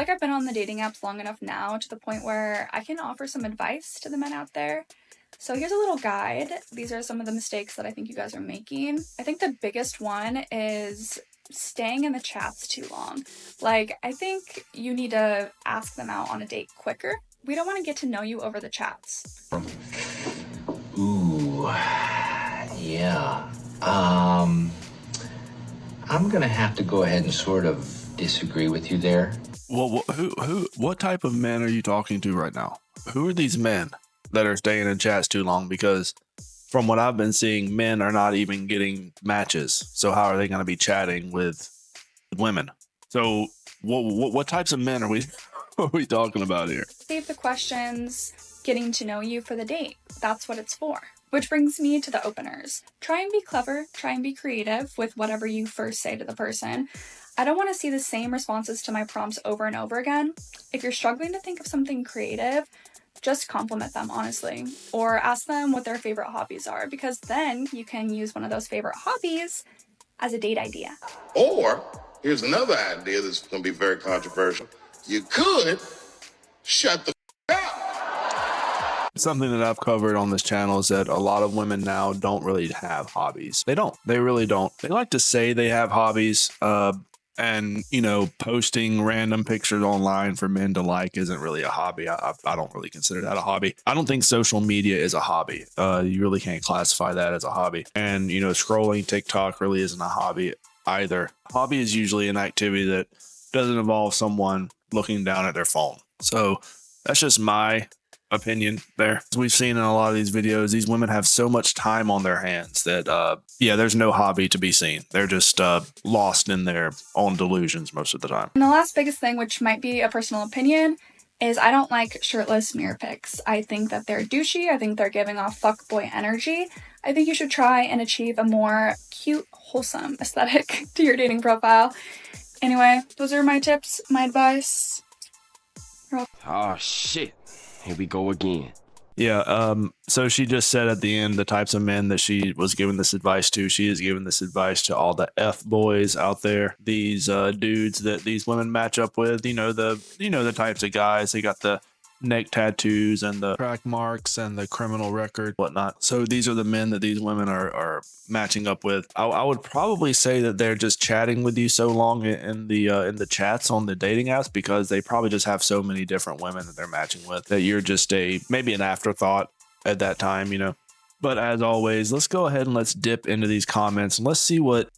Like, I've been on the dating apps long enough now to the point where I can offer some advice to the men out there. So here's a little guide. These are some of the mistakes that I think you guys are making. I think the biggest one is staying in the chats too long. Like, I think you need to ask them out on a date quicker. We don't want to get to know you over the chats. Ooh, yeah. I'm gonna have to go ahead and sort of disagree with you there. Well, what type of men are you talking to right now? Who are these men that are staying in chats too long? Because from what I've been seeing, men are not even getting matches. So how are they going to be chatting with women? So what types of men are we are we talking about here? Save the questions, getting to know you for the date. That's what it's for. Which brings me to the openers. Try and be clever, try and be creative with whatever you first say to the person. I don't want to see the same responses to my prompts over and over again. If you're struggling to think of something creative, just compliment them, honestly, or ask them what their favorite hobbies are, because then you can use one of those favorite hobbies as a date idea. Or, here's another idea that's going to be very controversial. You could shut the up. Something that I've covered on this channel is that a lot of women now don't really have hobbies. They don't. They really don't. They like to say they have hobbies, and, you know, posting random pictures online for men to like isn't really a hobby. I don't really consider that a hobby. I don't think social media is a hobby. You really can't classify that as a hobby. And, you know, scrolling TikTok really isn't a hobby either. Hobby is usually an activity that doesn't involve someone looking down at their phone. So that's just my opinion there. As we've seen in a lot of these videos, these women have so much time on their hands that there's no hobby to be seen. They're just lost in their own delusions most of the time. And the last biggest thing, which might be a personal opinion, is I don't like shirtless mirror pics. I think that they're douchey. I think they're giving off fuckboy energy. I think you should try and achieve a more cute, wholesome aesthetic to your dating profile. Anyway, those are my tips, my advice. Oh shit. Here we go again. Yeah, so she just said at the end the types of men that she was giving this advice to. She is giving this advice to all the F boys out there. These dudes that these women match up with, the types of guys. They got the neck tattoos and the track marks and the criminal record, whatnot. So these are the men that these women are matching up with. I would probably say that they're just chatting with you so long in the chats on the dating apps because they probably just have so many different women that they're matching with that you're just maybe an afterthought at that time, you know. But as always, let's go ahead and let's dip into these comments and let's see what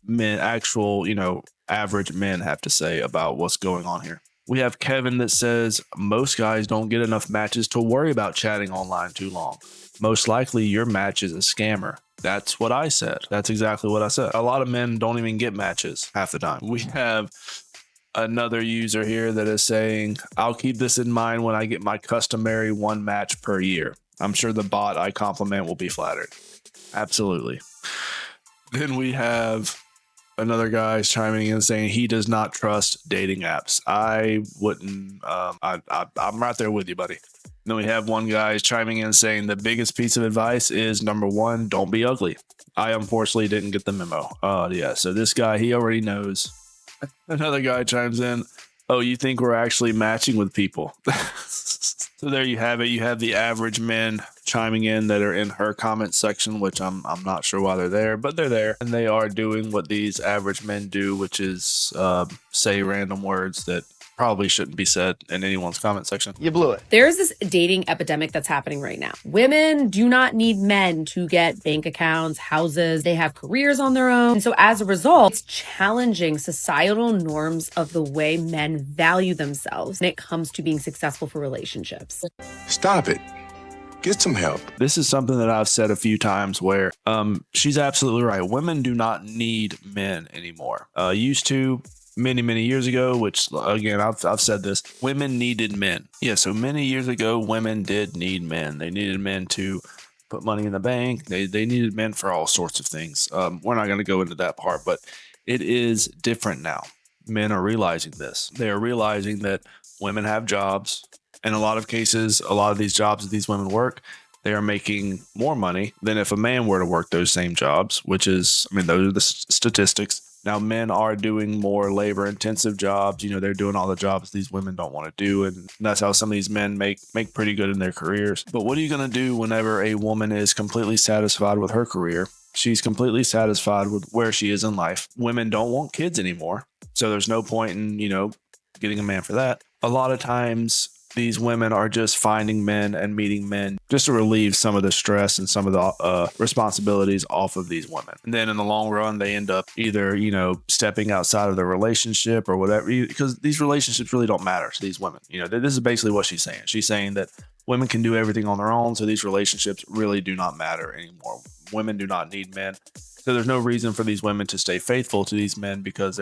average men have to say about what's going on here. We have Kevin that says, most guys don't get enough matches to worry about chatting online too long. Most likely your match is a scammer. That's what I said. That's exactly what I said. A lot of men don't even get matches half the time. We have another user here that is saying, I'll keep this in mind when I get my customary one match per year. I'm sure the bot I compliment will be flattered. Absolutely. Then we have another guy's chiming in saying he does not trust dating apps. I wouldn't. I'm right there with you, buddy. Then we have one guy chiming in saying the biggest piece of advice is number one, don't be ugly. I unfortunately didn't get the memo. Yeah. So this guy, he already knows. Another guy chimes in, oh, you think we're actually matching with people? So there you have it. You have the average men chiming in that are in her comment section, which I'm not sure why they're there, but they're there. And they are doing what these average men do, which is say random words that probably shouldn't be said in anyone's comment section. You blew it. There's this dating epidemic that's happening right now. Women do not need men to get bank accounts, houses. They have careers on their own. And so as a result, it's challenging societal norms of the way men value themselves when it comes to being successful for relationships. Stop it. Get some help. This is something that I've said a few times where she's absolutely right. Women do not need men anymore. Used to many years ago, which again, I've said this, women needed men. Yeah, so many years ago, women did need men. They needed men to put money in the bank. They needed men for all sorts of things. We're not going to go into that part, but it is different now. Men are realizing this. They are realizing that women have jobs. In a lot of cases, a lot of these jobs that these women work, they are making more money than if a man were to work those same jobs, which is, I mean, those are the statistics. Now, men are doing more labor intensive jobs. They're doing all the jobs these women don't want to do. And that's how some of these men make pretty good in their careers. But what are you going to do whenever a woman is completely satisfied with her career? She's completely satisfied with where she is in life. Women don't want kids anymore. So there's no point in, getting a man for that. A lot of times these women are just finding men and meeting men just to relieve some of the stress and some of the responsibilities off of these women. And then in the long run, they end up either, stepping outside of their relationship or whatever, because these relationships really don't matter to these women. This is basically what she's saying. She's saying that women can do everything on their own. So these relationships really do not matter anymore. Women do not need men. So there's no reason for these women to stay faithful to these men because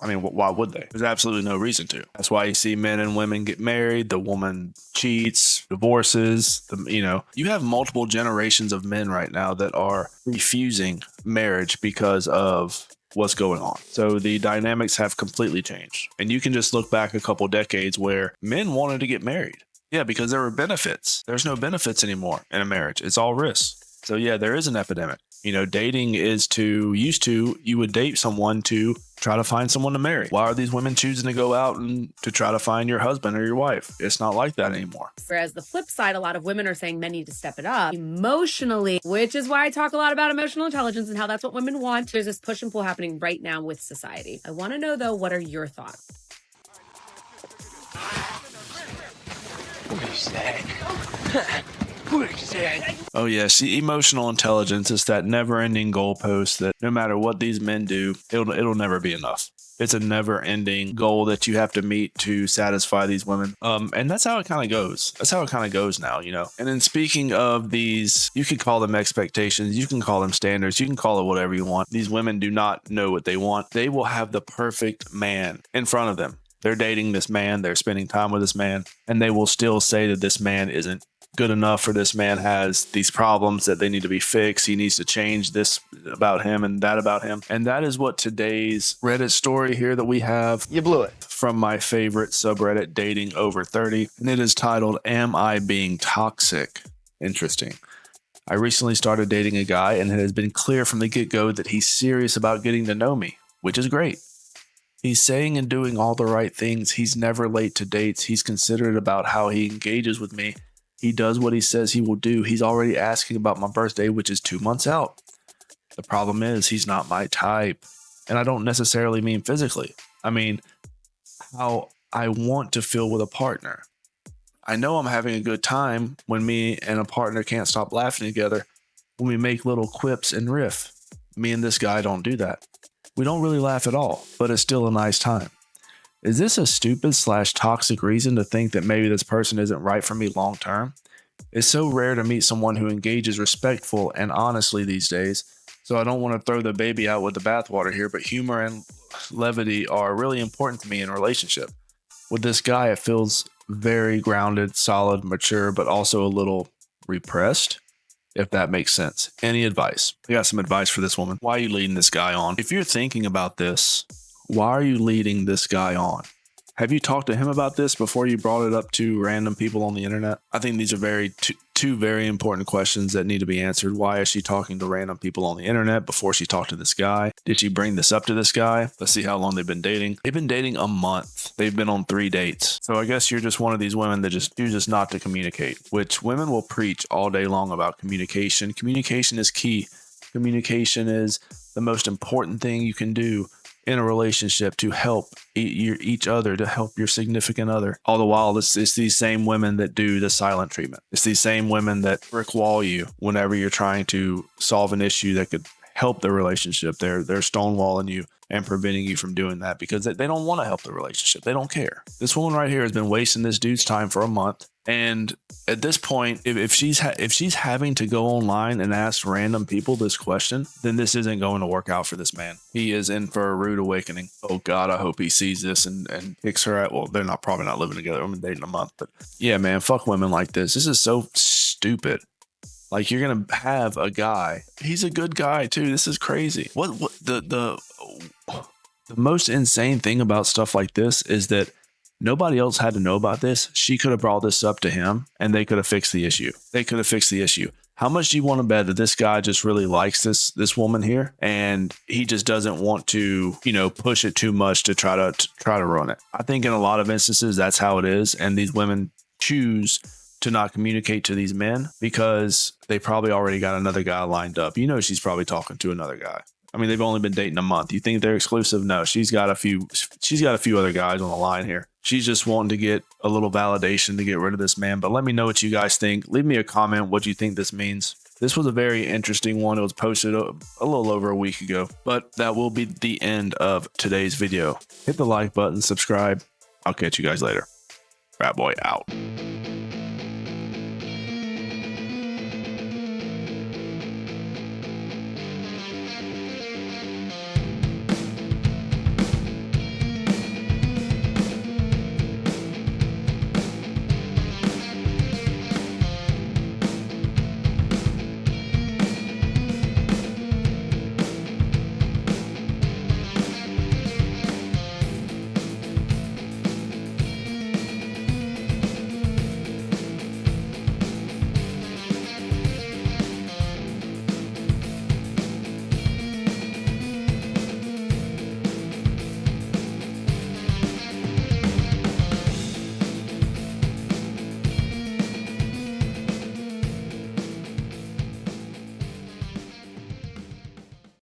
why would they? There's absolutely no reason to. That's why you see men and women get married. The woman cheats, divorces. You have multiple generations of men right now that are refusing marriage because of what's going on. So the dynamics have completely changed. And you can just look back a couple decades where men wanted to get married. Yeah, because there were benefits. There's no benefits anymore in a marriage. It's all risk. So yeah, there is an epidemic. Dating you would date someone to try to find someone to marry. Why are these women choosing to go out and to try to find your husband or your wife? It's not like that anymore. Whereas the flip side, a lot of women are saying men need to step it up emotionally, which is why I talk a lot about emotional intelligence and how that's what women want. There's this push and pull happening right now with society. I want to know, though, what are your thoughts? What do you say? Oh yeah, see, emotional intelligence is that never-ending goalpost that no matter what these men do, it'll never be enough. It's a never-ending goal that you have to meet to satisfy these women. And that's how it kind of goes. That's how it kind of goes now, And then speaking of these, you could call them expectations, you can call them standards, you can call it whatever you want. These women do not know what they want. They will have the perfect man in front of them. They're dating this man, they're spending time with this man, and they will still say that this man isn't good enough, or this man has these problems that they need to be fixed. He needs to change this about him and that about him. And that is what today's Reddit story here that we have. You blew it. From my favorite subreddit, Dating Over 30. And it is titled, Am I Being Toxic? Interesting. I recently started dating a guy, and it has been clear from the get-go that he's serious about getting to know me, which is great. He's saying and doing all the right things. He's never late to dates. He's considerate about how he engages with me. He does what he says he will do. He's already asking about my birthday, which is 2 months out. The problem is he's not my type. And I don't necessarily mean physically. I mean how I want to feel with a partner. I know I'm having a good time when me and a partner can't stop laughing together, when we make little quips and riff. Me and this guy don't do that. We don't really laugh at all, but it's still a nice time. Is this a stupid/toxic reason to think that maybe this person isn't right for me long term? It's so rare to meet someone who engages respectful and honestly these days, so I don't want to throw the baby out with the bathwater here, but humor and levity are really important to me in a relationship. With this guy, it feels very grounded, solid, mature, but also a little repressed, if that makes sense. Any advice? I got some advice for this woman. Why are you leading this guy on? If you're thinking about this, why are you leading this guy on? Have you talked to him about this before you brought it up to random people on the internet? I think these are two very important questions that need to be answered. Why is she talking to random people on the internet before she talked to this guy? Did she bring this up to this guy? Let's see how long they've been dating. They've been dating a month. They've been on 3 dates. So I guess you're just one of these women that just chooses not to communicate, which women will preach all day long about communication. Communication is key. Communication is the most important thing you can do in a relationship to help each other, to help your significant other. All the while, it's these same women that do the silent treatment. It's these same women that brick wall you whenever you're trying to solve an issue that could help the relationship. They're stonewalling you and preventing you from doing that because they don't want to help the relationship. They don't care. This woman right here has been wasting this dude's time for a month. And at this point, if she's having to go online and ask random people this question, then this isn't going to work out for this man. He is in for a rude awakening. Oh God, I hope he sees this and kicks her out. Well, they're probably not living together. I'm dating a month, but yeah, man, fuck women like this. This is so stupid. Like, you're gonna have a guy. He's a good guy too. This is crazy. What the most insane thing about stuff like this is that nobody else had to know about this. She could have brought this up to him and they could have fixed the issue. How much do you want to bet that this guy just really likes this woman here, and he just doesn't want to, you know, push it too much to try to ruin it? I think in a lot of instances that's how it is, and these women choose to not communicate to these men because they probably already got another guy lined up. You know, she's probably talking to another guy. I mean, they've only been dating a month. You think they're exclusive? No, she's got a few other guys on the line here. She's just wanting to get a little validation to get rid of this man. But let me know what you guys think. Leave me a comment what you think this means. This was a very interesting one. It was posted a little over a week ago. But that will be the end of today's video. Hit the like button, subscribe. I'll catch you guys later. Rat Boy out.